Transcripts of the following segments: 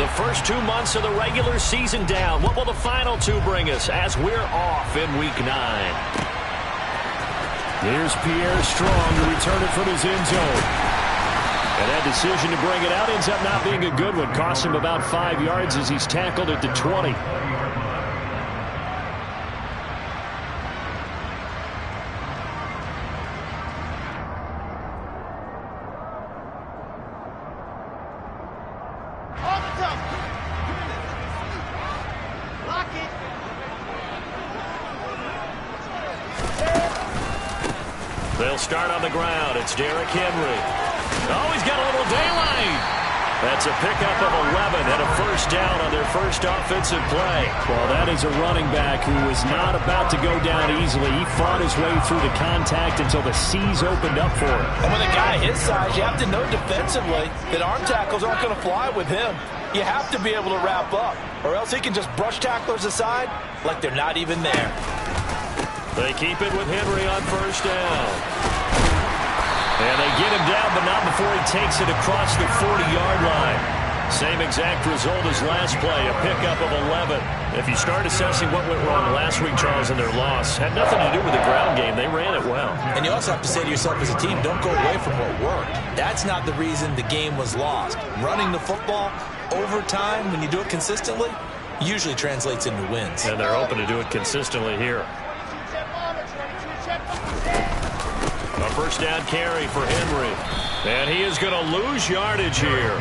The first 2 months of the regular season down. What will the final 2 bring us as we're off in Week 9? Here's Pierre Strong to return it from his end zone. And that decision to bring it out ends up not being a good one. Cost him about 5 yards as he's tackled at the 20. They'll start on the ground. It's Derrick Henry. Oh, he's got a little daylight. That's a pickup of 11 and a first down on their first offensive play. Well, that is a running back who was not about to go down easily. He fought his way through the contact until the C's opened up for him. And with a guy his size, you have to know defensively that arm tackles aren't going to fly with him. You have to be able to wrap up, or else he can just brush tacklers aside like they're not even there. They keep it with Henry on first down. And they get him down, but not before he takes it across the 40-yard line. Same exact result as last play, a pickup of 11. If you start assessing what went wrong last week, Charles, in their loss, had nothing to do with the ground game. They ran it well. And you also have to say to yourself as a team, don't go away from what worked. That's not the reason the game was lost. Running the football over time, when you do it consistently, usually translates into wins. And they're hoping to do it consistently here. A first down carry for Henry. And he is going to lose yardage here.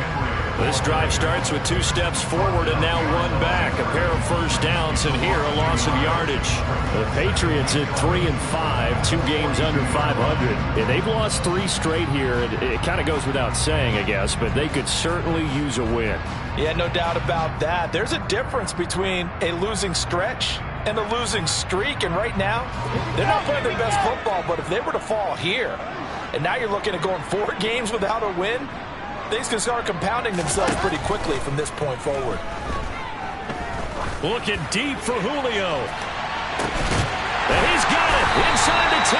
This drive starts with 2 steps forward and now 1 back. A pair of first downs, and here a loss of yardage. The Patriots at 3-5, 2 games under 500. And they've lost 3 straight here. It kind of goes without saying, I guess, but they could certainly use a win. Yeah, no doubt about that. There's a difference between a losing stretch and a losing streak, and right now, they're not playing their best football, but if they were to fall here, and now you're looking at going 4 games without a win, things can start compounding themselves pretty quickly from this point forward. Looking deep for Julio. And he's got it inside the 10.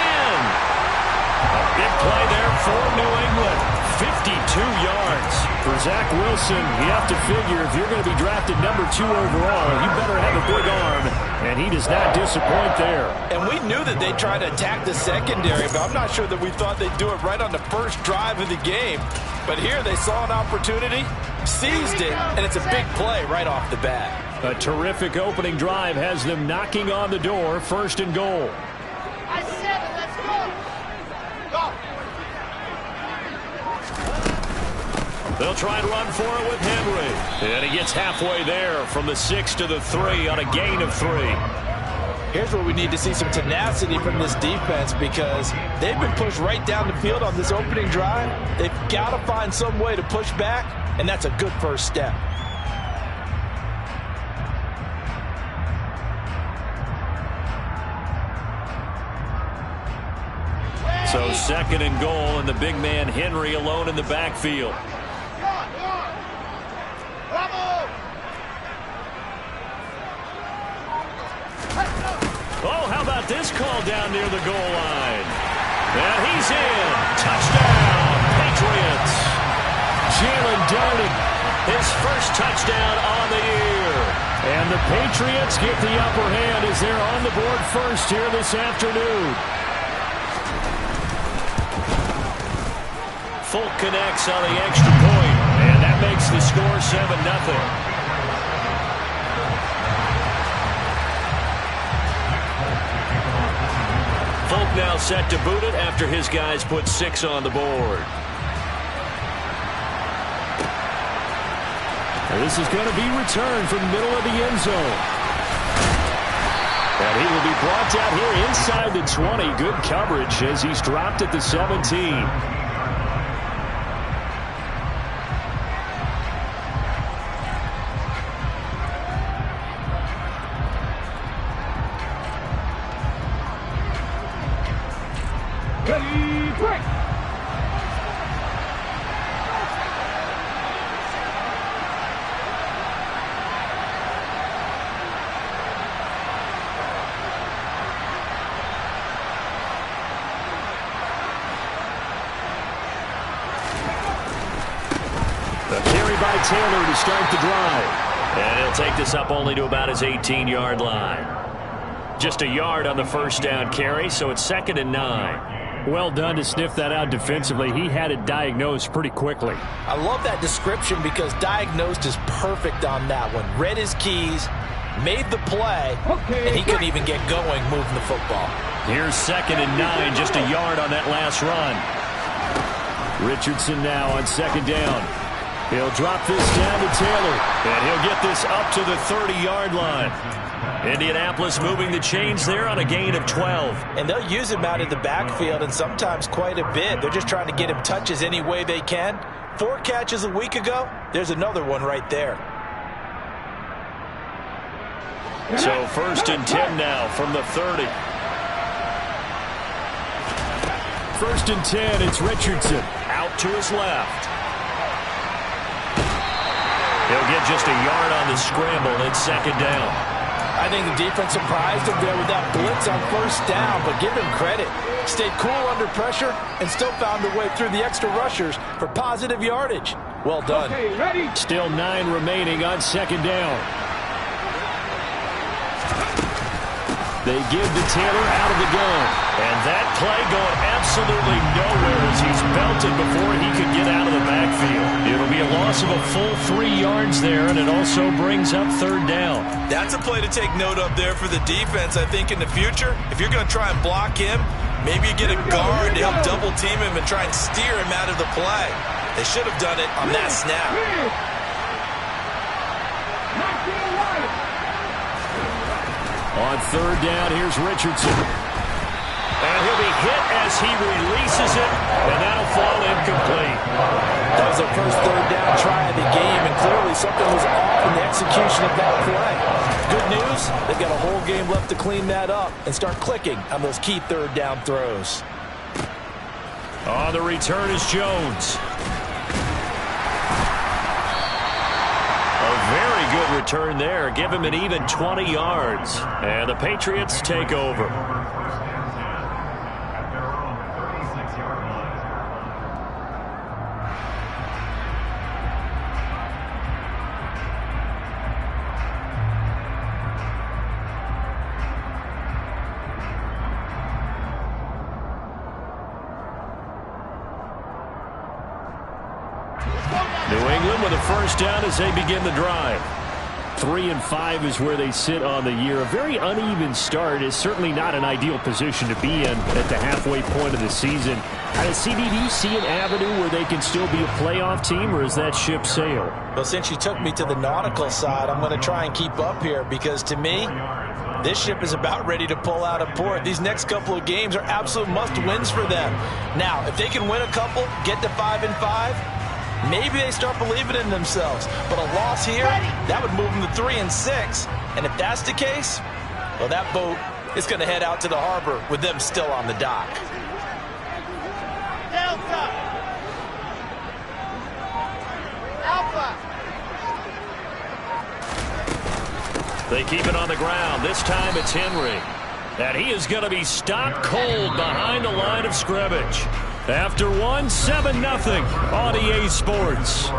A big play there for New England. 52 yards. For Zach Wilson, you have to figure if you're going to be drafted number 2 overall, you better have a big arm, and he does not disappoint there. And we knew that they'd try to attack the secondary, but I'm not sure that we thought they'd do it right on the first drive of the game. But here they saw an opportunity, seized it, and it's a big play right off the bat. A terrific opening drive has them knocking on the door, 1st and goal. I said it, let's go. Go. They'll try and run for it with Henry. And he gets halfway there from the 6 to the 3 on a gain of 3. Here's where we need to see some tenacity from this defense, because they've been pushed right down the field on this opening drive. They've got to find some way to push back, and that's a good first step. So 2nd and goal, and the big man Henry alone in the backfield. Oh, how about this call down near the goal line? And he's in. Touchdown, Patriots. Jalen Darden, his first touchdown on the year. And the Patriots get the upper hand as they're on the board first here this afternoon. Folk connects on the extra point, and that makes the score 7-0. Folk now set to boot it after his guys put 6 on the board. And this is going to be returned from the middle of the end zone. And he will be brought down here inside the 20. Good coverage as he's dropped at the 17. carry by Taylor to start the drive. And he'll take this up only to about his 18-yard line. Just a yard on the first down carry, so it's 2nd and 9. Well done to sniff that out defensively. He had it diagnosed pretty quickly. I love that description because diagnosed is perfect on that one. Read his keys, made the play, and he couldn't even get going moving the football. Here's 2nd and 9, just a yard on that last run. Richardson now on 2nd down. He'll drop this down to Taylor. And he'll get this up to the 30-yard line. Indianapolis moving the chains there on a gain of 12. And they'll use him out of the backfield and sometimes quite a bit. They're just trying to get him touches any way they can. 4 catches a week ago. There's another one right there. So 1st and 10 now from the 30. 1st and 10, it's Richardson. Out to his left. He'll get just a yard on the scramble, and it's 2nd down. I think the defense surprised him there with that blitz on 1st down, but give him credit. Stayed cool under pressure and still found a way through the extra rushers for positive yardage. Well done. Okay, ready? Still 9 remaining on 2nd down. They give to Taylor out of the gun. And that play going absolutely nowhere as he's belted before he could get out of the backfield. It'll be a loss of a full 3 yards there, and it also brings up 3rd down. That's a play to take note of there for the defense, I think, in the future. If you're going to try and block him, maybe you get a guard to help double team him and try and steer him out of the play. They should have done it on that snap. On 3rd down, here's Richardson. And he'll be hit as he releases it, and that'll fall incomplete. That was their first 3rd down try of the game, and clearly something was off in the execution of that play. Good news, they've got a whole game left to clean that up and start clicking on those key 3rd down throws. On the return is Jones. A very good return there. Give him an even 20 yards. And the Patriots take over. New England with a 1st down as they begin the drive. 3 and 5 is where they sit on the year. A very uneven start is certainly not an ideal position to be in at the halfway point of the season. CD, do you see an avenue where they can still be a playoff team, or is that ship sailed? Well, since you took me to the nautical side, I'm going to try and keep up here because to me, this ship is about ready to pull out of port. These next couple of games are absolute must-wins for them. Now, if they can win a couple, get to 5 and 5, maybe they start believing in themselves. But a loss here, that would move them to 3 and 6. And if that's the case, well, that boat is going to head out to the harbor with them still on the dock. Delta. Alpha. They keep it on the ground. This time it's Henry. And he is going to be stopped cold behind the line of scrimmage. After 7-0 on EA Sports.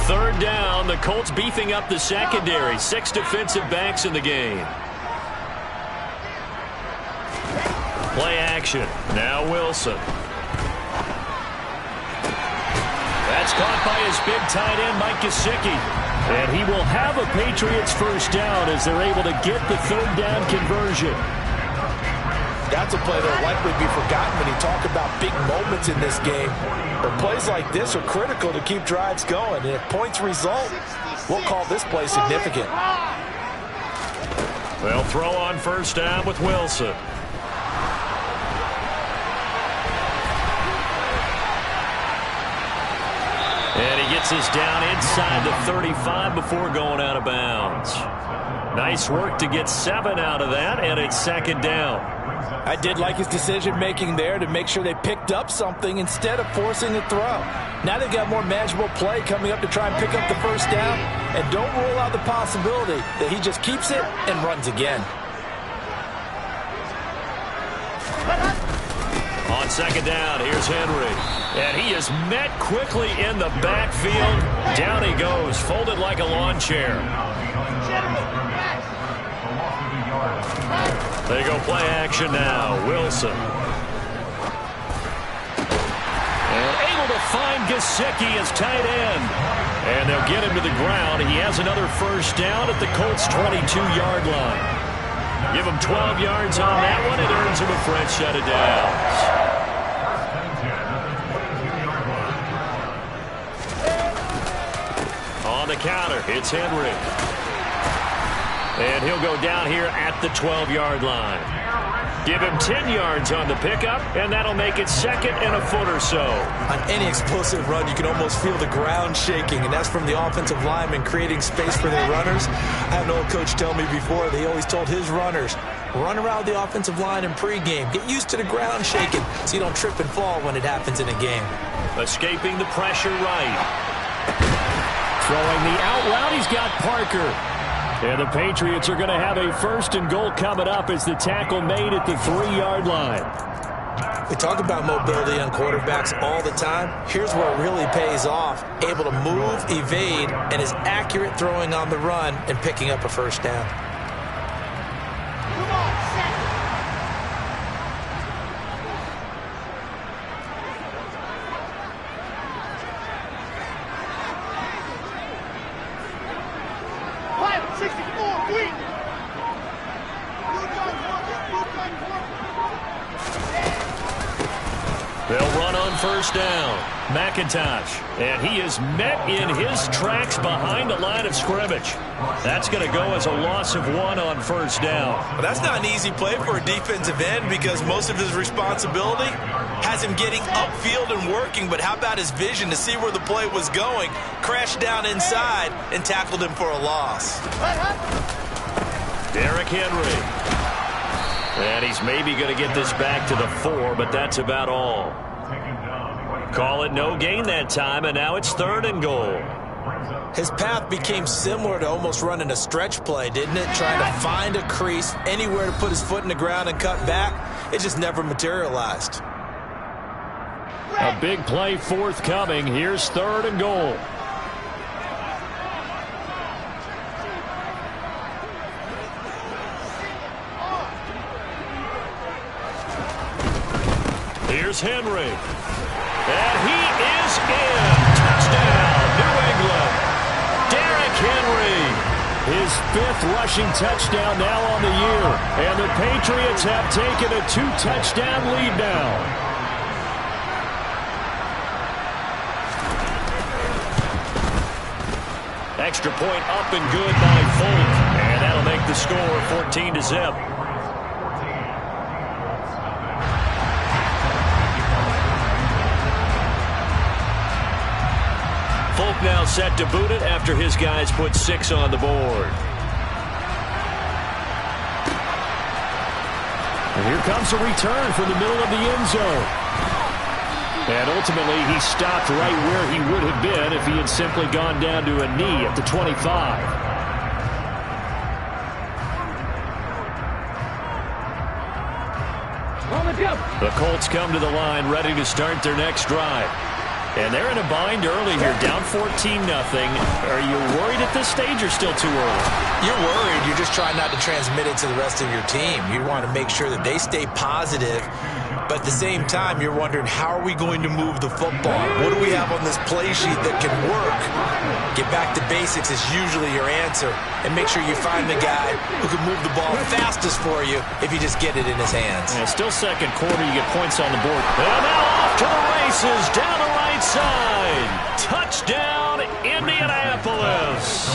Third down, the Colts beefing up the secondary. 6 defensive backs in the game. Play action. Now Wilson. That's caught by his big tight end, Mike Gesicki. And he will have a Patriots 1st down as they're able to get the 3rd down conversion. That's a play that will likely be forgotten when you talk about big moments in this game. But plays like this are critical to keep drives going. And if points result, we'll call this play significant. They'll throw on 1st down with Wilson. And he gets us down inside the 35 before going out of bounds. Nice work to get 7 out of that, and it's second down. I did like his decision-making there to make sure they picked up something instead of forcing the throw. Now they've got more manageable play coming up to try and pick up the first down, and don't rule out the possibility that he just keeps it and runs again. On second down, here's Henry. And he is met quickly in the backfield. Down he goes, folded like a lawn chair. They go play action now. Wilson. And able to find Gesicki as tight end. And they'll get him to the ground. He has another first down at the Colts' 22-yard line. Give him 12 yards on that one. It earns him a fresh set of downs. On the counter, it's Henry. And he'll go down here at the 12-yard line. Give him 10 yards on the pickup, and that'll make it second and a foot or so. On any explosive run, you can almost feel the ground shaking, and that's from the offensive linemen creating space for their runners. I had an old coach tell me before, they always told his runners, run around the offensive line in pregame. Get used to the ground shaking so you don't trip and fall when it happens in a game. Escaping the pressure right. Throwing the out route, he's got Parker. And the Patriots are going to have a first and goal coming up as the tackle made at the 3-yard line. We talk about mobility on quarterbacks all the time. Here's where it really pays off. Able to move, evade, and is accurate throwing on the run and picking up a first down. Come on, set. They'll run on first down. McIntosh. And he is met in his tracks behind the line of scrimmage. That's going to go as a loss of 1 on first down. Well, that's not an easy play for a defensive end because most of his responsibility has him getting upfield and working, but how about his vision to see where the play was going, crashed down inside, and tackled him for a loss. Derrick Henry. And he's maybe going to get this back to the 4, but that's about all. Call it no gain that time, and now it's 3rd and goal. His path became similar to almost running a stretch play, didn't it? Trying to find a crease, anywhere to put his foot in the ground and cut back. It just never materialized. A big play forthcoming. Here's 3rd and goal. Here's Henry. And he is in. Touchdown, New England. Derrick Henry. His 5th rushing touchdown now on the year. And the Patriots have taken a 2-touchdown lead now. Extra point up and good by Folk. And that'll make the score 14-0. Folk now set to boot it after his guys put 6 on the board. And here comes a return from the middle of the end zone. And ultimately, he stopped right where he would have been if he had simply gone down to a knee at the 25. The Colts come to the line ready to start their next drive. And they're in a bind early here, down 14-0. Are you worried at this stage or still too early? You're worried. You're just trying not to transmit it to the rest of your team. You want to make sure that they stay positive. But at the same time, you're wondering, how are we going to move the football? What do we have on this play sheet that can work? Get back to basics is usually your answer. And make sure you find the guy who can move the ball fastest for you if you just get it in his hands. And still second quarter, you get points on the board. And now off to the races, down the right side. Touchdown, Indianapolis.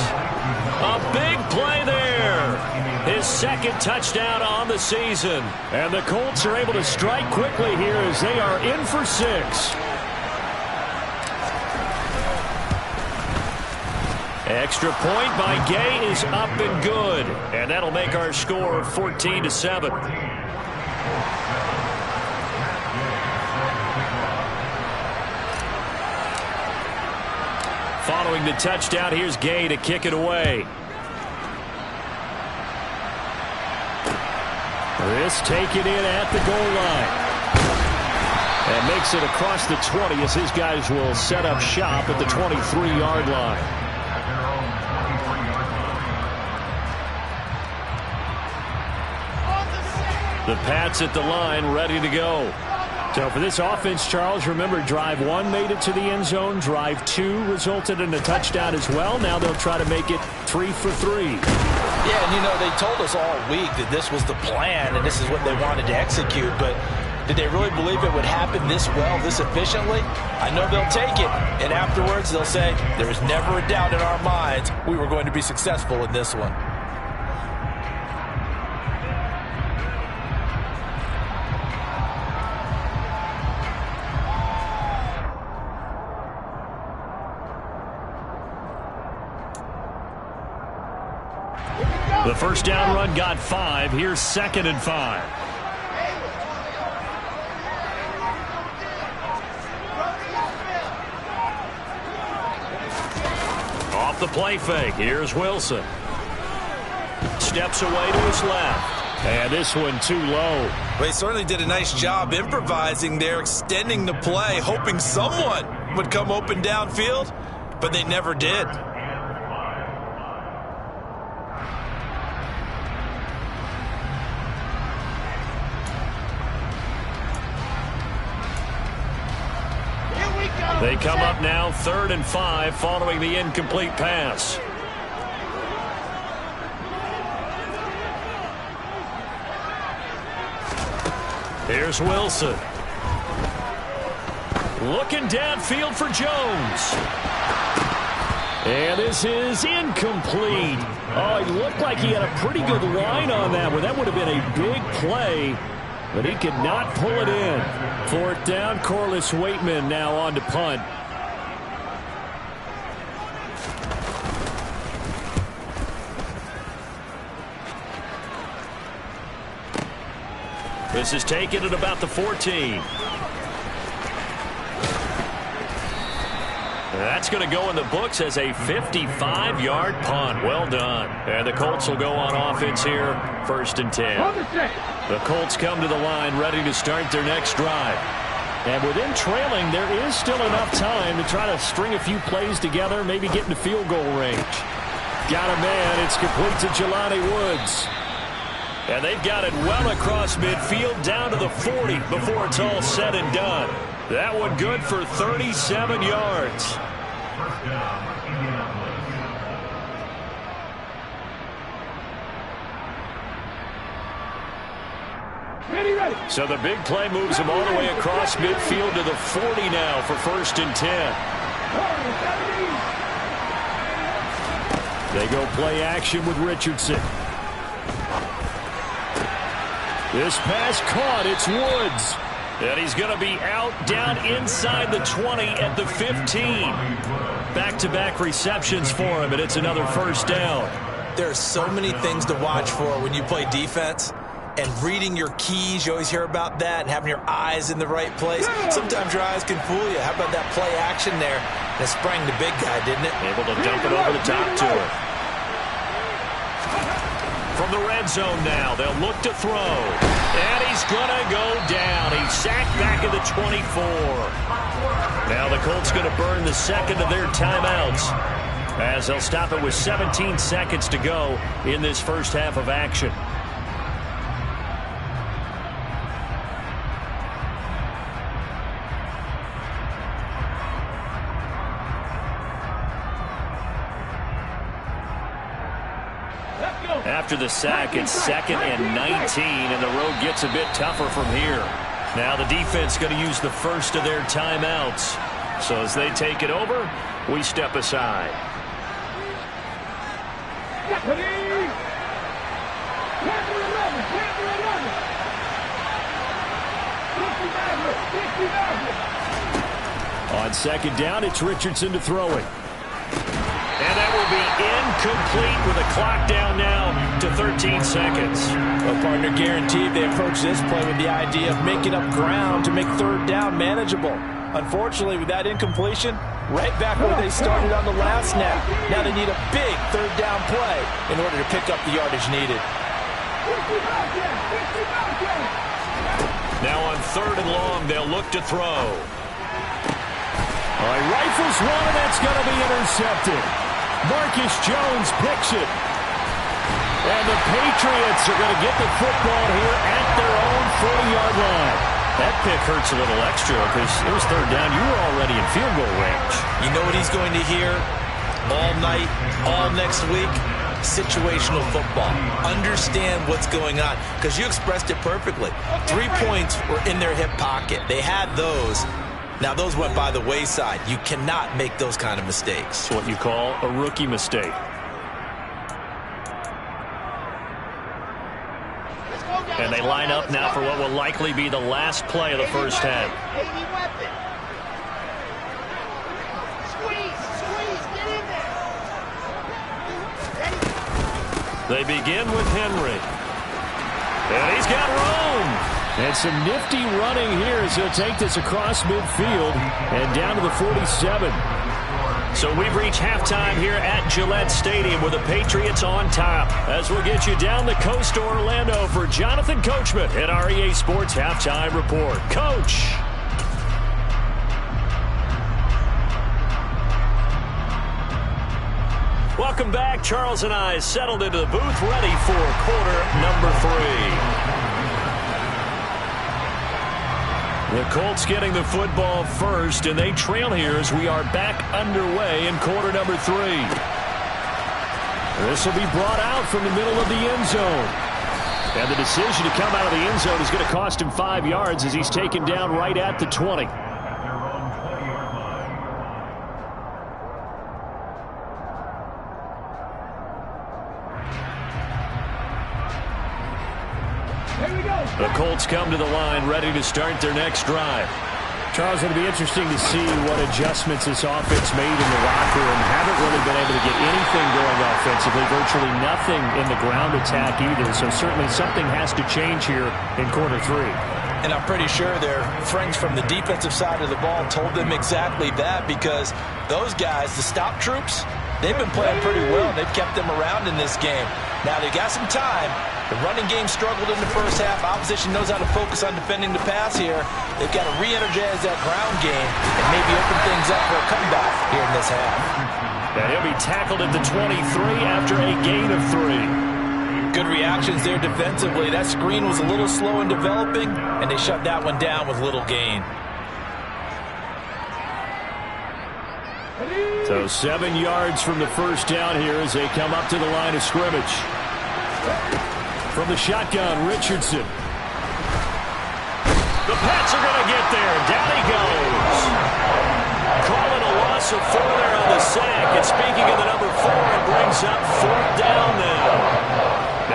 A big play there. His 2nd touchdown on the season. And the Colts are able to strike quickly here as they are in for 6. Extra point by Gay is up and good. And that'll make our score 14-7. Following the touchdown, here's Gay to kick it away. This taken in at the goal line. And makes it across the 20 as his guys will set up shop at the 23-yard line. The Pats at the line, ready to go. So for this offense, Charles, remember drive 1 made it to the end zone. Drive 2 resulted in a touchdown as well. Now they'll try to make it 3 for 3. Yeah, and you know, they told us all week that this was the plan and this is what they wanted to execute. But did they really believe it would happen this well, this efficiently? I know they'll take it. And afterwards, they'll say, there was never a doubt in our minds we were going to be successful in this one. The first down run got 5. Here's 2nd and 5. Off the play fake. Here's Wilson. Steps away to his left. And this one too low. Well, he certainly did a nice job improvising there, extending the play, hoping someone would come open downfield, but they never did. They come up now 3rd and 5 following the incomplete pass. Here's Wilson. Looking downfield for Jones. And this is incomplete. Oh, it looked like he had a pretty good line on that one. That would have been a big play, but he could not pull it in. 4th down, Corliss Waitman now on to punt. This is taken at about the 14. That's going to go in the books as a 55-yard punt. Well done. And the Colts will go on offense here, 1st and 10. The Colts come to the line ready to start their next drive. And within trailing, there is still enough time to try to string a few plays together, maybe get into field goal range. Got a man. It's complete to Jelani Woods. And they've got it well across midfield down to the 40 before it's all said and done. That one good for 37 yards. So the big play moves them all the way across midfield to the 40 now for 1st and 10. They go play action with Richardson. This pass caught. It's Woods. And he's going to be out down inside the 20 at the 15. Back-to-back receptions for him, and it's another 1st down. There are so many things to watch for when you play defense. And reading your keys, you always hear about that, and having your eyes in the right place. Sometimes your eyes can fool you. How about that play action there? That sprang the big guy, didn't it? Able to dump it over the top to him. From the red zone now, they'll look to throw. And he's going to go down. He's sacked back at the 24. Now the Colts going to burn the 2nd of their timeouts, as they'll stop it with 17 seconds to go in this first half of action. After the sack, it's 2nd and 19, and the road gets a bit tougher from here. Now the defense going to use the first of their timeouts. So as they take it over, we step aside. On 2nd down, it's Richardson to throw it. And that will be incomplete with a clock down now to 13 seconds. Well, partner, guaranteed they approach this play with the idea of making up ground to make third down manageable. Unfortunately, with that incompletion, right back where they started on the last snap. Now they need a big third down play in order to pick up the yardage needed. Now on 3rd and long, they'll look to throw. All right, rifles one, and that's going to be intercepted. Marcus Jones picks it. And the Patriots are going to get the football here at their own 40-yard line. That pick hurts a little extra because it was 3rd down. You were already in field goal range. You know what he's going to hear all night, all next week? Situational football. Understand what's going on, because you expressed it perfectly. 3 points were in their hip pocket. They had those. Now those went by the wayside. You cannot make those kind of mistakes. It's what you call a rookie mistake. And they line up now for what will likely be the last play of the first half. They begin with Henry. And he's got room. And some nifty running here as he'll take this across midfield and down to the 47. So we've reached halftime here at Gillette Stadium with the Patriots on top. As we'll get you down the coast to Orlando for Jonathan Coachman at our EA Sports Halftime Report. Coach. Welcome back. Charles and I settled into the booth, ready for quarter number 3. The Colts getting the football first, and they trail here as we are back underway in quarter number 3. This will be brought out from the middle of the end zone. And the decision to come out of the end zone is going to cost him 5 yards as he's taken down right at the 20. The Colts come to the line ready to start their next drive. Charles, it'll be interesting to see what adjustments this offense made in the locker room. Haven't really been able to get anything going offensively, virtually nothing in the ground attack either. So certainly something has to change here in quarter 3. And I'm pretty sure their friends from the defensive side of the ball told them exactly that, because those guys, the stop troops, they've been playing pretty well. They've kept them around in this game. Now they got some time. The running game struggled in the first half. Opposition knows how to focus on defending the pass here. They've got to re-energize that ground game and maybe open things up for a comeback here in this half. And he'll be tackled at the 23 after a gain of 3. Good reactions there defensively. That screen was a little slow in developing, and they shut that one down with little gain. So 7 yards from the first down here as they come up to the line of scrimmage. From the shotgun, Richardson. The Pats are going to get there. Down he goes. Calling a loss of 4 there on the sack. And speaking of the number 4, it brings up 4th down now.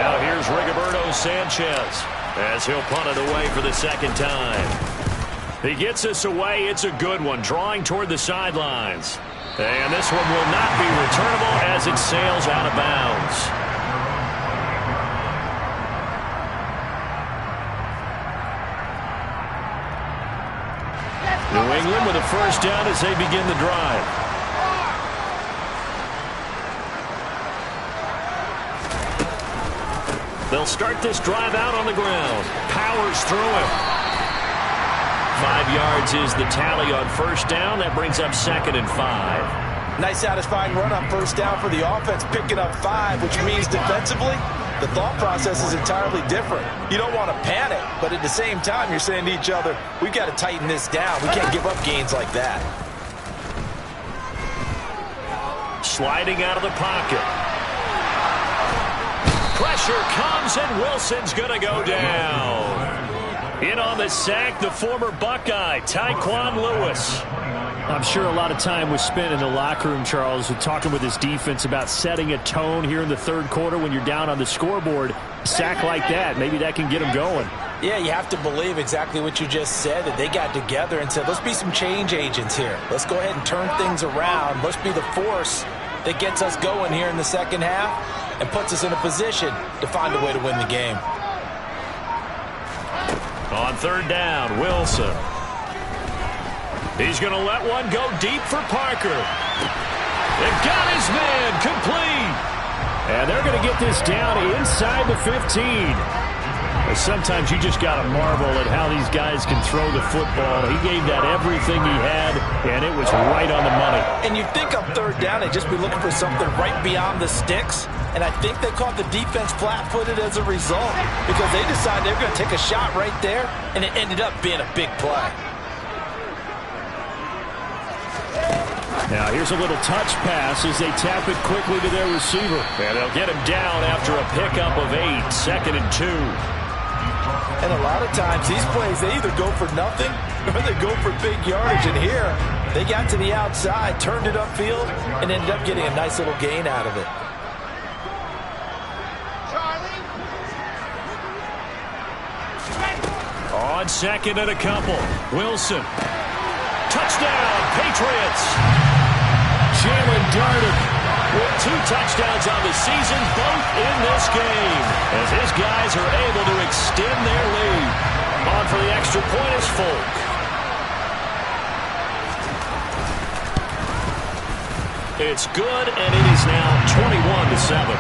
Now here's Rigoberto Sanchez as he'll punt it away for the second time. He gets us away. It's a good one, drawing toward the sidelines. And this one will not be returnable as it sails out of bounds. New England with a first down as they begin the drive. They'll start this drive out on the ground. Powers through him. 5 yards is the tally on first down. That brings up 2nd and 5. Nice satisfying run on first down for the offense, picking up 5, which means defensively, the thought process is entirely different. You don't want to panic, but at the same time, you're saying to each other, we've got to tighten this down. We can't give up gains like that. Sliding out of the pocket. Pressure comes, and Wilson's going to go down. In on the sack, the former Buckeye, Tyquan Lewis. I'm sure a lot of time was spent in the locker room, Charles, talking with his defense about setting a tone here in the third quarter when you're down on the scoreboard. A sack like that, maybe that can get them going. Yeah, you have to believe exactly what you just said, that they got together and said, let's be some change agents here. Let's go ahead and turn things around. Let's be the force that gets us going here in the second half and puts us in a position to find a way to win the game. On third down, Wilson. He's going to let one go deep for Parker. They've got his man complete. And they're going to get this down inside the 15. Sometimes you just got to marvel at how these guys can throw the football. He gave that everything he had, and it was right on the money. And you'd think on third down they'd just be looking for something right beyond the sticks. And I think they caught the defense flat-footed as a result because they decided they were going to take a shot right there, and it ended up being a big play. Now here's a little touch pass as they tap it quickly to their receiver. And they'll get him down after a pickup of 8, 2nd and 2. And a lot of times these plays, they either go for nothing or they go for big yardage. And here, they got to the outside, turned it upfield, and ended up getting a nice little gain out of it. On 2nd and a couple, Wilson. Touchdown, Patriots. Jalen Darden with 2 touchdowns on the season, both in this game, as his guys are able to extend their lead. On for the extra point is Folk. It's good, and it is now 21-7.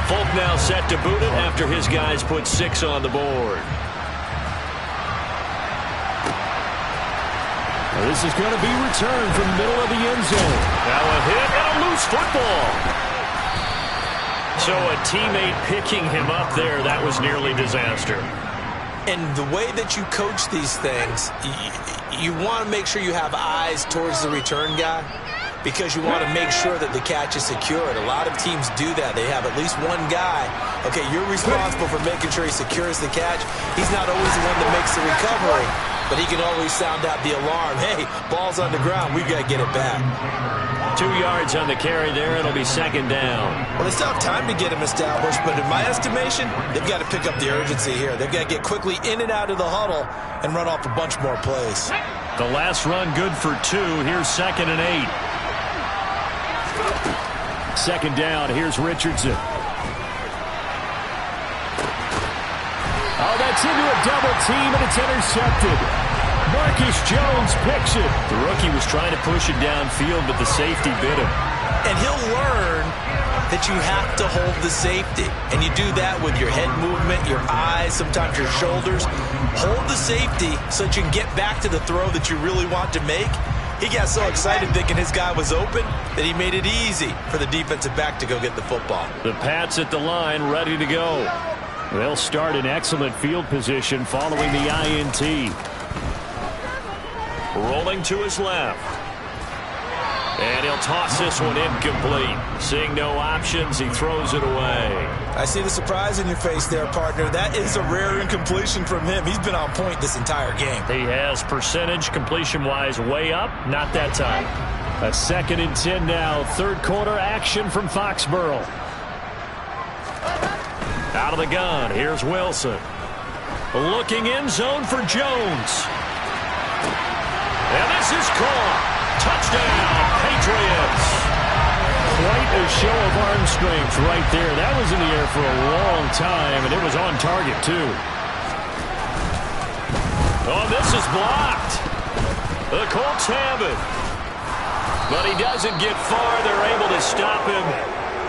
Folk now set to boot it after his guys put 6 on the board. Well, this is going to be returned from the middle of the end zone. Now a hit and a loose football. So a teammate picking him up there, that was nearly disaster. And the way that you coach these things, you want to make sure you have eyes towards the return guy, because you want to make sure that the catch is secured. A lot of teams do that. They have at least one guy. Okay, you're responsible for making sure he secures the catch. He's not always the one that makes the recovery, but he can always sound out the alarm. Hey, ball's on the ground. We've got to get it back. 2 yards on the carry there. It'll be 2nd down. Well, they still have time to get him established, but in my estimation, they've got to pick up the urgency here. They've got to get quickly in and out of the huddle and run off a bunch more plays. The last run good for 2. Here's 2nd and 8. 2nd down, here's Richardson. Oh, that's into a double team, and it's intercepted. Marcus Jones picks it. The rookie was trying to push it downfield, but the safety bit him. And he'll learn that you have to hold the safety. And you do that with your head movement, your eyes, sometimes your shoulders. Hold the safety so that you can get back to the throw that you really want to make. He got so excited thinking his guy was open that he made it easy for the defensive back to go get the football. The Pats at the line, ready to go. They'll start in excellent field position following the INT. Rolling to his left. And he'll toss this one incomplete. Seeing no options, he throws it away. I see the surprise in your face there, partner. That is a rare incompletion from him. He's been on point this entire game. He has percentage completion-wise way up. Not that time. A 2nd and 10 now. 3rd quarter action from Foxborough. Out of the gun. Here's Wilson. Looking in zone for Jones. And this is caught. Touchdown, Patriots. Quite a show of arm strength right there. That was in the air for a long time, and it was on target, too. Oh, this is blocked. The Colts have it. But he doesn't get far. They're able to stop him.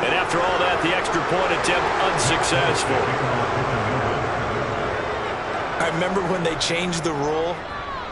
And after all that, the extra point attempt unsuccessful. I remember when they changed the rule,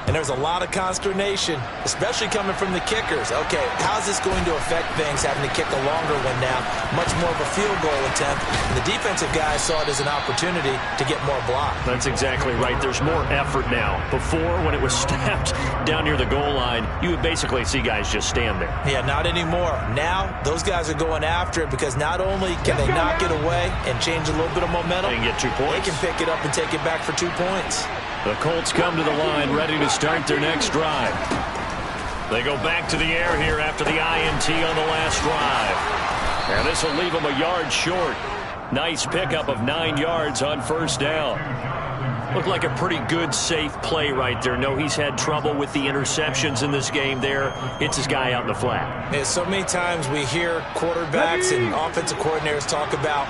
and there was a lot of consternation, especially coming from the kickers. Okay, how's this going to affect things, having to kick a longer one now? Much more of a field goal attempt. And the defensive guys saw it as an opportunity to get more block. That's exactly right. There's more effort now. Before, when it was snapped down near the goal line, you would basically see guys just stand there. Yeah, not anymore. Now, those guys are going after it because not only can they knock it away and change a little bit of momentum, They can get 2 points. they can pick it up and take it back for 2 points. The Colts come to the line, ready to start their next drive. They go back to the air here after the INT on the last drive. And this will leave them a yard short. Nice pickup of 9 yards on 1st down. Looked like a pretty good, safe play right there. No, he's had trouble with the interceptions in this game there. Hits his guy out in the flat. Yeah, so many times we hear quarterbacks and offensive coordinators talk about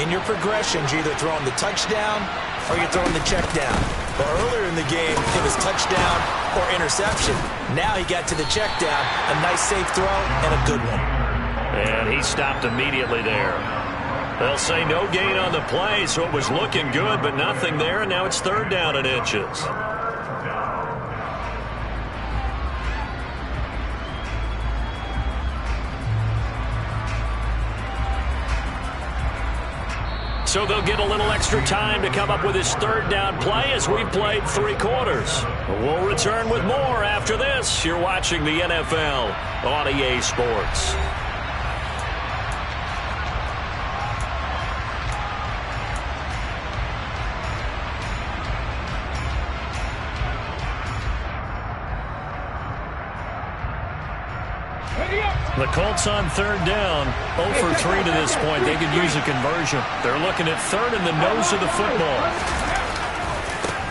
in your progressions, you're either throwing the touchdown or you're throwing the check down. But earlier in the game, it was touchdown or interception. Now he got to the check down. A nice safe throw and a good one. And he stopped immediately there. They'll say no gain on the play, so it was looking good, but nothing there, and now it's 3rd down and inches. So they'll get a little extra time to come up with his 3rd down play as we've played 3 quarters. We'll return with more after this. You're watching the NFL on EA Sports. The Colts on 3rd down, 0 for 3 to this point. They could use a conversion. They're looking at 3rd in the nose of the football.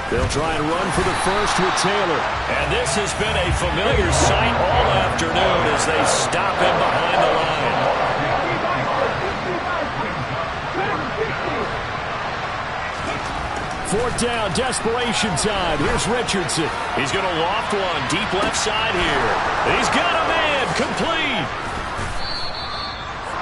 They'll try and run for the first with Taylor. And this has been a familiar sight all afternoon as they stop him behind the line. 4th down, desperation time. Here's Richardson. He's going to loft one deep left side here. He's got a man, complete.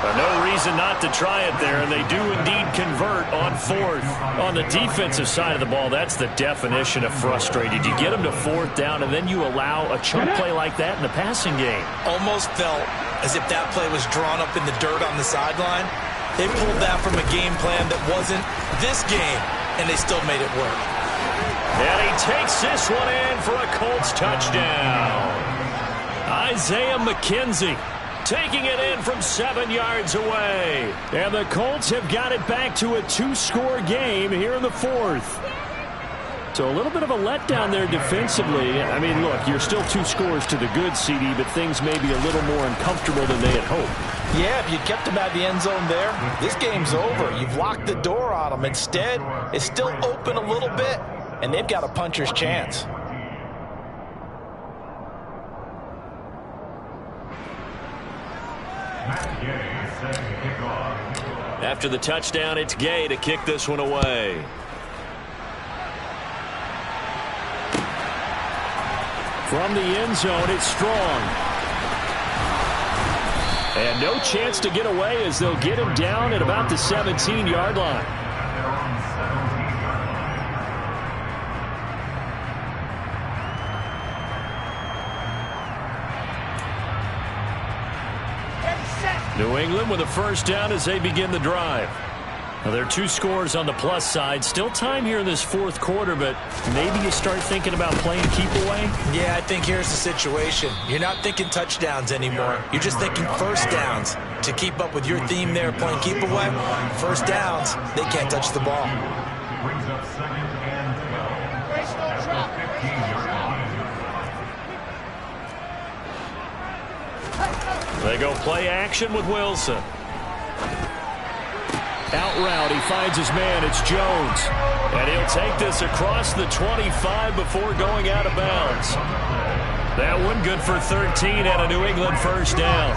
No reason not to try it there, and they do indeed convert on 4th. On the defensive side of the ball, that's the definition of frustrated. You get them to 4th down, and then you allow a chunk play like that in the passing game. Almost felt as if that play was drawn up in the dirt on the sideline. They pulled that from a game plan that wasn't this game, and they still made it work. And he takes this one in for a Colts touchdown. Isaiah McKenzie taking it in from 7 yards away. And the Colts have got it back to a 2-score game here in the 4th. So a little bit of a letdown there defensively. I mean, look, you're still 2 scores to the good, CD, but things may be a little more uncomfortable than they had hoped. Yeah, if you kept them at the end zone there, this game's over. You've locked the door on them. Instead, it's still open a little bit, and they've got a puncher's chance. After the touchdown, it's Gay to kick this one away. From the end zone, it's Strong. And no chance to get away as they'll get him down at about the 17-yard line. New England with a 1st down as they begin the drive. Now, there are 2 scores on the plus side. Still time here in this 4th quarter, but maybe you start thinking about playing keep away? Yeah, I think here's the situation. You're not thinking touchdowns anymore. You're just thinking 1st downs. To keep up with your theme there, playing keep away, 1st downs, they can't touch the ball. They go play action with Wilson. Out route, he finds his man. It's Jones. And he'll take this across the 25 before going out of bounds. That one good for 13 and a New England 1st down.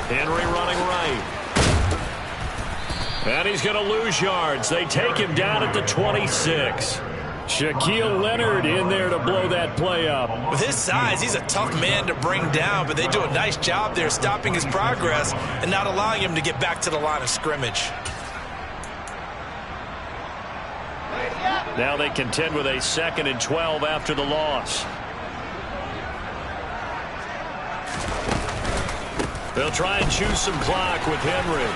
Henry running right. And he's going to lose yards. They take him down at the 26. Shaquille Leonard in there to blow that play up. With his size, he's a tough man to bring down, but they do a nice job there stopping his progress and not allowing him to get back to the line of scrimmage. Now they contend with a 2nd and 12 after the loss. They'll try and choose some clock with Henry.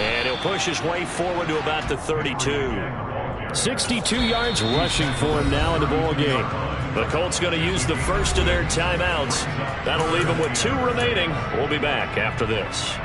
And he'll push his way forward to about the 32. 62 yards rushing for him now in the ball game. The Colts going to use the first of their timeouts. That'll leave them with 2 remaining. We'll be back after this.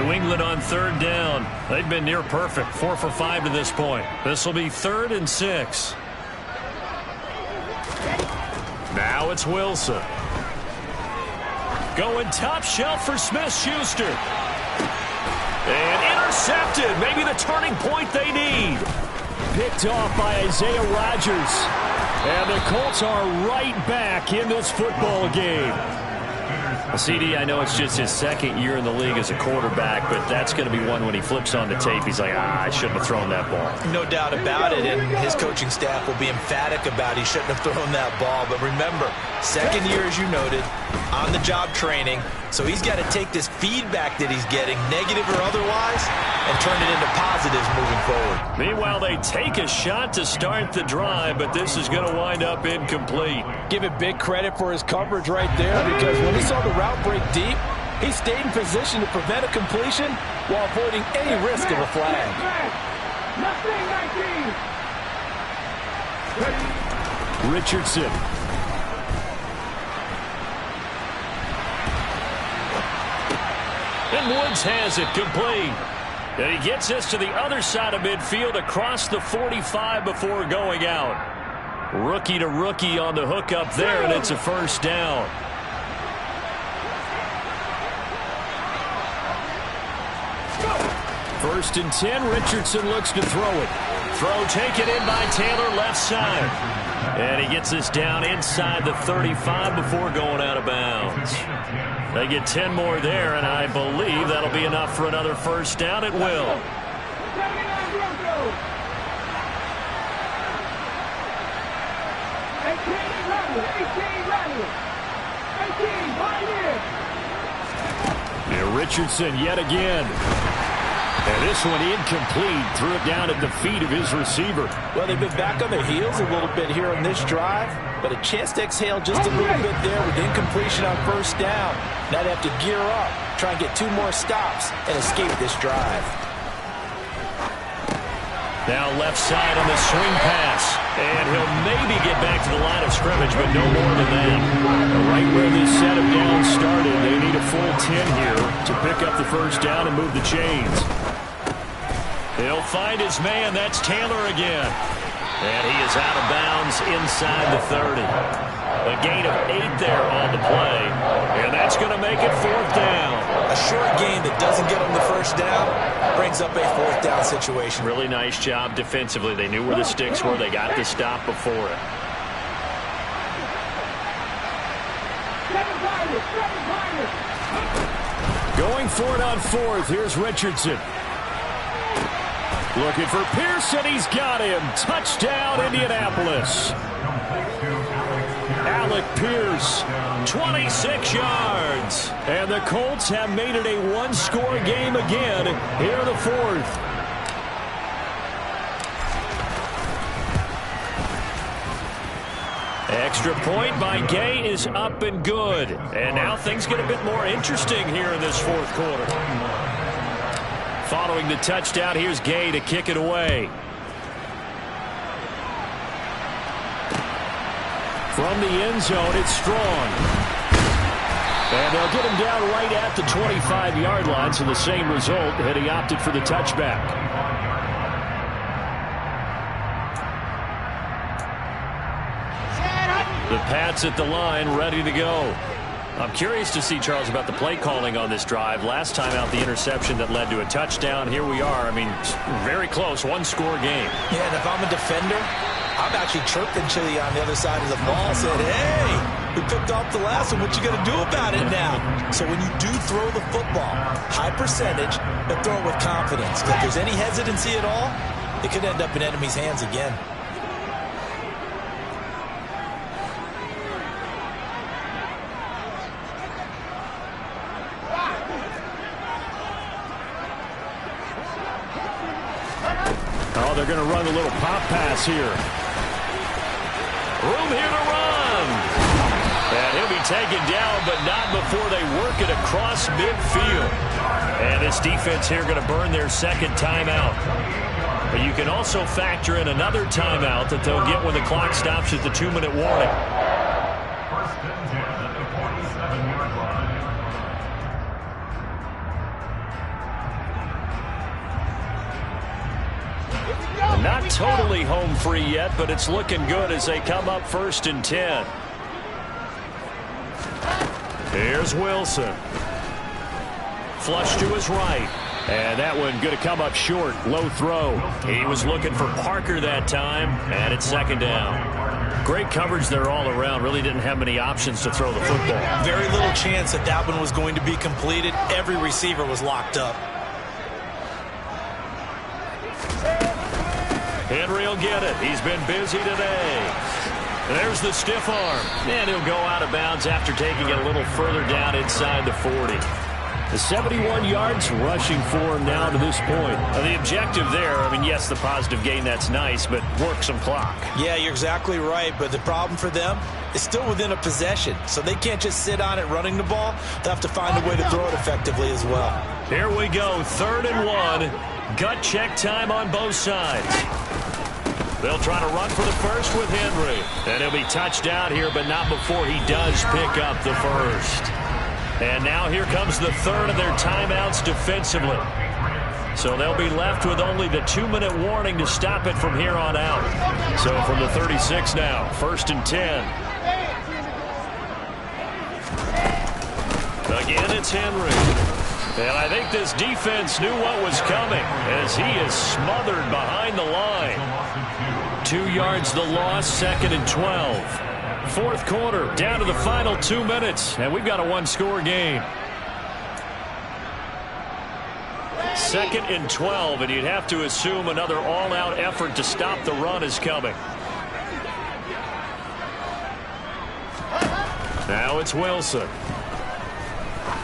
New England on third down. They've been near perfect, 4 for 5 to this point. This will be 3rd and 6. Now it's Wilson. Going top shelf for Smith-Schuster. And intercepted. Maybe the turning point they need. Picked off by Isaiah Rodgers. And the Colts are right back in this football game. CD, I know it's just his 2nd year in the league as a quarterback, but that's going to be one when he flips on the tape. He's like, I shouldn't have thrown that ball. No doubt about it, and his coaching staff will be emphatic about he shouldn't have thrown that ball. But remember, 2nd year, as you noted, on-the-job training, so he's got to take this feedback that he's getting, negative or otherwise, and turn it into positives moving forward. Meanwhile, they take a shot to start the drive, but this is going to wind up incomplete. Give it big credit for his coverage right there, because when he saw the route break deep, he stayed in position to prevent a completion while avoiding any risk of a flag. Richardson. And Woods has it complete. And he gets us to the other side of midfield across the 45 before going out. Rookie to rookie on the hook up there, and it's a 1st down. First and 10, Richardson looks to throw it. Throw taken in by Taylor, left side. And he gets us down inside the 35 before going out of bounds. They get 10 more there, and I believe that'll be enough for another 1st down. It will. And Richardson yet again. And this one incomplete. Threw it down at the feet of his receiver. Well, they've been back on their heels a little bit here on this drive, but a chance to exhale just a little bit there with incompletion on 1st down. Now they have to gear up, try and get 2 more stops, and escape this drive. Now left side on the swing pass. And he'll maybe get back to the line of scrimmage, but no more than that. Right where this set of downs started, they need a full 10 here to pick up the 1st down and move the chains. He'll find his man. That's Taylor again. And he is out of bounds inside the 30. A gain of 8 there on the play. And that's going to make it 4th down. A short gain that doesn't get him the 1st down brings up a 4th down situation. Really nice job defensively. They knew where the sticks were. They got the stop before it. Going for it on 4th. Here's Richardson. Looking for Pearson. He's got him. Touchdown, Indianapolis. Alec Pierce, 26 yards. And the Colts have made it a 1-score game again here in the 4th. Extra point by Gay is up and good. And now things get a bit more interesting here in this 4th quarter. Following the touchdown, here's Gay to kick it away. From the end zone, it's Strong. And they'll get him down right at the 25-yard line, so the same result had he opted for the touchback. The Pats at the line, ready to go. I'm curious to see, Charles, about the play calling on this drive. Last time out, the interception that led to a touchdown. Here we are. I mean, very close, 1-score game. Yeah, and if I'm a defender, I'm actually chirping Chili on the other side of the ball, said, hey, we picked off the last one. What you going to do about it now? So when you do throw the football, high percentage, but throw it with confidence. If there's any hesitancy at all, it could end up in enemy's hands again. Oh, they're going to run a little pop pass here. Room here to run. And he'll be taken down, but not before they work it across midfield. And this defense here going to burn their 2nd timeout. But you can also factor in another timeout that they'll get when the clock stops at the 2-minute warning. Not totally home free yet, but it's looking good as they come up 1st and 10. Here's Wilson. Flush to his right. And that one going to come up short. Low throw. He was looking for Parker that time, and it's 2nd down. Great coverage there all around. Really didn't have many options to throw the football. Very little chance that that one was going to be completed. Every receiver was locked up. Henry will get it. He's been busy today. There's the stiff arm. And he'll go out of bounds after taking it a little further down inside the 40. The 71 yards rushing for him now to this point. The objective there, I mean, yes, the positive gain, that's nice, but work some clock. Yeah, you're exactly right, but the problem for them is still within a possession, so they can't just sit on it running the ball. They'll have to find a way to throw it effectively as well. Here we go, 3rd and 1. Gut check time on both sides. They'll try to run for the first with Henry. And he'll be touched out here, but not before he does pick up the first. And now here comes the 3rd of their timeouts defensively. So they'll be left with only the 2-minute warning to stop it from here on out. So from the 36 now, 1st and 10. Again, it's Henry. And I think this defense knew what was coming as he is smothered behind the line. 2 yards the loss, 2nd and 12. 4th quarter, down to the final 2 minutes, and we've got a 1-score game. 2nd and 12, and you'd have to assume another all-out effort to stop the run is coming. Now it's Wilson.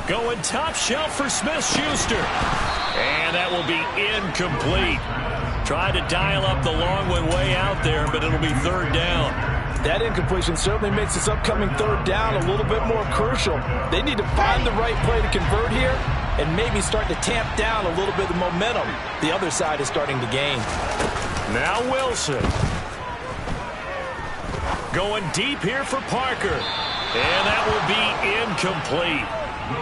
Going top shelf for Smith-Schuster. And that will be incomplete. Tried to dial up the long one way out there, but it'll be 3rd down. That incompletion certainly makes this upcoming 3rd down a little bit more crucial. They need to find the right play to convert here and maybe start to tamp down a little bit of momentum the other side is starting to gain. Now Wilson. Going deep here for Parker. And that will be incomplete.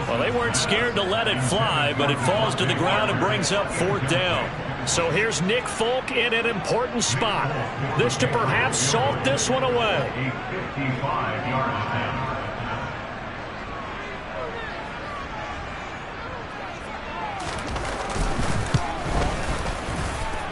Well, they weren't scared to let it fly, but it falls to the ground and brings up 4th down. So here's Nick Folk in an important spot. This to perhaps salt this one away.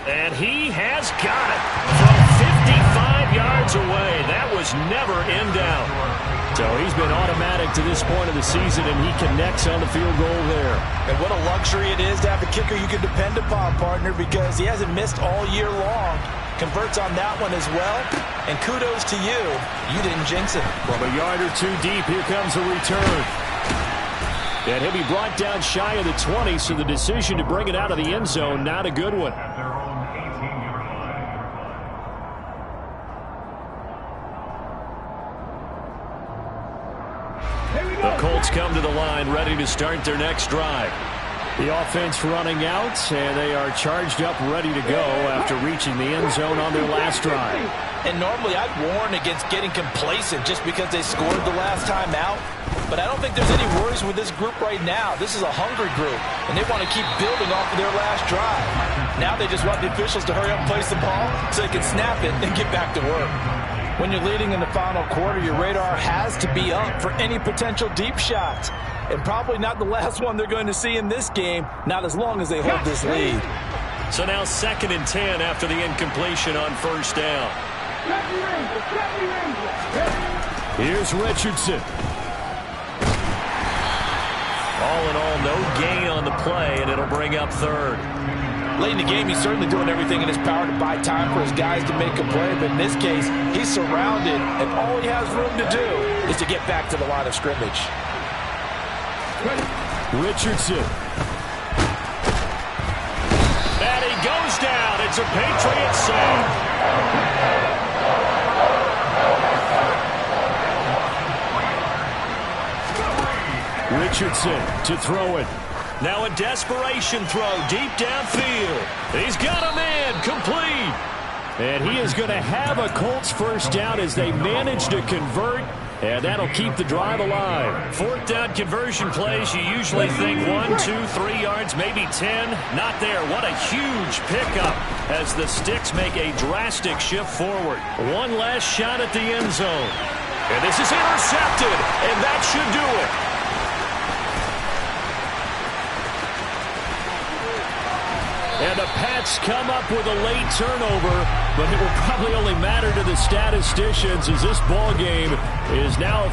And he has got it from 55 yards away. That was never in doubt. So he's been automatic to this point of the season, and he connects on the field goal there. And what a luxury it is to have a kicker you can depend upon, partner, because he hasn't missed all year long. Converts on that one as well. And kudos to you. You didn't jinx it. From a yard or 2 deep, here comes a return. And he'll be brought down shy of the 20, so the decision to bring it out of the end zone, not a good one. The Colts come to the line ready to start their next drive. The offense running out, and they are charged up, ready to go after reaching the end zone on their last drive. And normally I'd warn against getting complacent just because they scored the last time out. But I don't think there's any worries with this group right now. This is a hungry group, and they want to keep building off of their last drive. Now they just want the officials to hurry up and place the ball so they can snap it and get back to work. When you're leading in the final quarter, your radar has to be up for any potential deep shots. And probably not the last one they're going to see in this game, not as long as they hold this lead. So now 2nd and 10 after the incompletion on 1st down. Here's Richardson. All in all, no gain on the play, and it'll bring up 3rd. Late in the game, he's certainly doing everything in his power to buy time for his guys to make a play. But in this case, he's surrounded, and all he has room to do is to get back to the line of scrimmage. Richardson. And he goes down. It's a Patriot save. Richardson to throw it. Now a desperation throw deep downfield. He's got a man complete. And he is going to have a Colts 1st down as they manage to convert. And that'll keep the drive alive. Fourth down conversion plays, you usually think 1, 2, 3 yards, maybe 10. Not there. What a huge pickup as the Sticks make a drastic shift forward. One last shot at the end zone. And this is intercepted, and that should do it. And the Pats come up with a late turnover, but it will probably only matter to the statisticians as this ball game is now